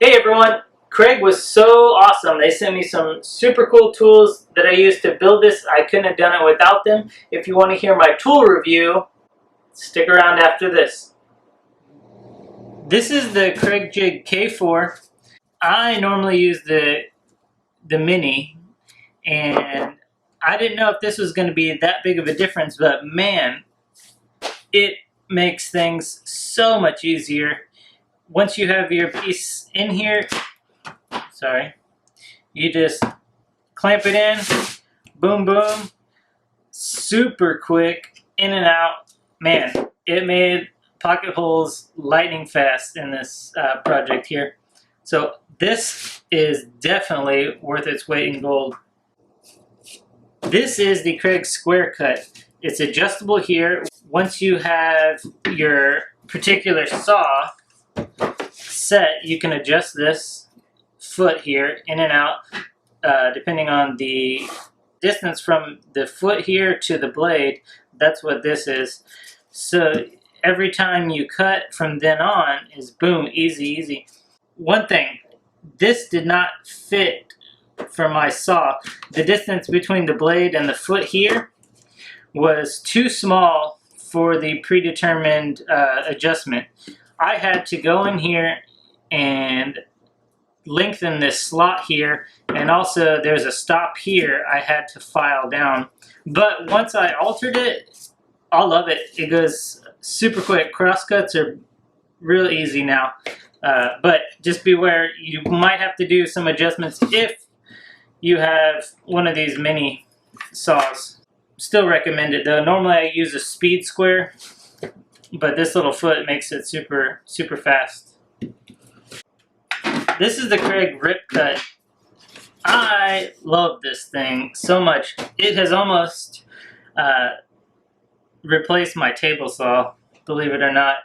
Hey everyone, Kreg was so awesome. They sent me some super cool tools that I used to build this. I couldn't have done it without them. If you want to hear my tool review, stick around after this. This is the Kreg Jig K4. I normally use the Mini, and I didn't know if this was going to be that big of a difference, but man, it makes things so much easier. Once you have your piece in here, you just clamp it in, boom, boom, super quick, in and out. Man, it made pocket holes lightning fast in this project here. So this is definitely worth its weight in gold. This is the Kreg Square Cut. It's adjustable here. Once you have your particular saw set, you can adjust this foot here in and out depending on the distance from the foot here to the blade. That's what this is. So every time you cut from then on is boom, easy, easy. One thing, this did not fit for my saw. The distance between the blade and the foot here was too small for the predetermined adjustment. I had to go in here and lengthen this slot here, and also there's a stop here I had to file down. But once I altered it, I love it. It goes super quick. Crosscuts are real easy now. But just beware, you might have to do some adjustments if you have one of these mini saws. Still recommend it though. Normally I use a speed square, but this little foot makes it super, super fast. This is the Kreg Rip Cut. I love this thing so much. It has almost replaced my table saw, believe it or not.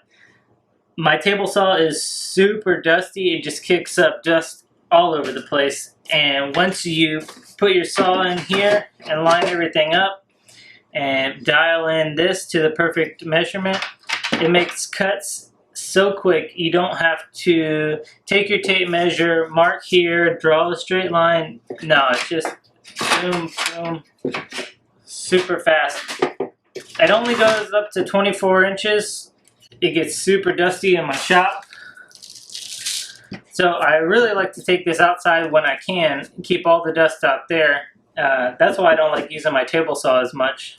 My table saw is super dusty. It just kicks up dust all over the place. And once you put your saw in here and line everything up and dial in this to the perfect measurement, it makes cuts so quick. You don't have to take your tape measure, mark here, draw a straight line. No, it's just boom, boom, super fast. It only goes up to 24 inches. It gets super dusty in my shop. So I really like to take this outside when I can, keep all the dust out there. That's why I don't like using my table saw as much.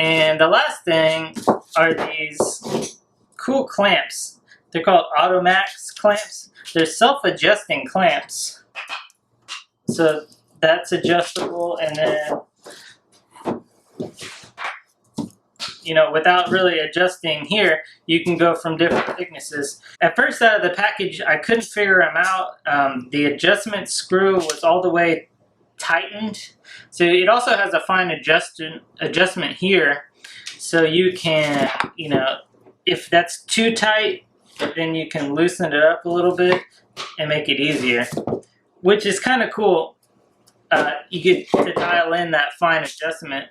And the last thing are these cool clamps. They're called Automax clamps. They're self-adjusting clamps. So that's adjustable, and then, you know, without really adjusting here, you can go from different thicknesses. At first out of the package, I couldn't figure them out. The adjustment screw was all the way tightened. So it also has a fine adjustment here. So you can, you know, if that's too tight, then you can loosen it up a little bit and make it easier, which is kind of cool. You get to dial in that fine adjustment.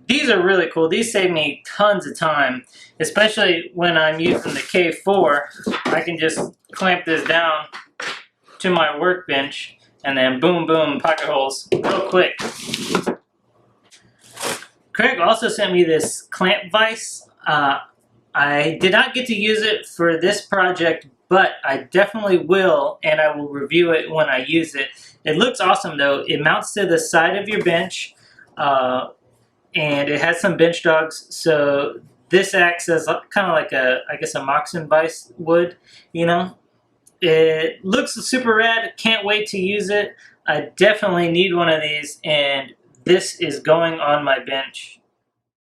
These are really cool. These save me tons of time, especially when I'm using the K4. I can just clamp this down to my workbench and then boom, boom, pocket holes real quick. Kreg also sent me this clamp vise. I did not get to use it for this project, but I definitely will, and I will review it when I use it. It looks awesome though. It mounts to the side of your bench, and it has some bench dogs, so this acts as kind of like a, I guess, a moccasin vise would, you know. It looks super rad. Can't wait to use it. I definitely need one of these, and this is going on my bench.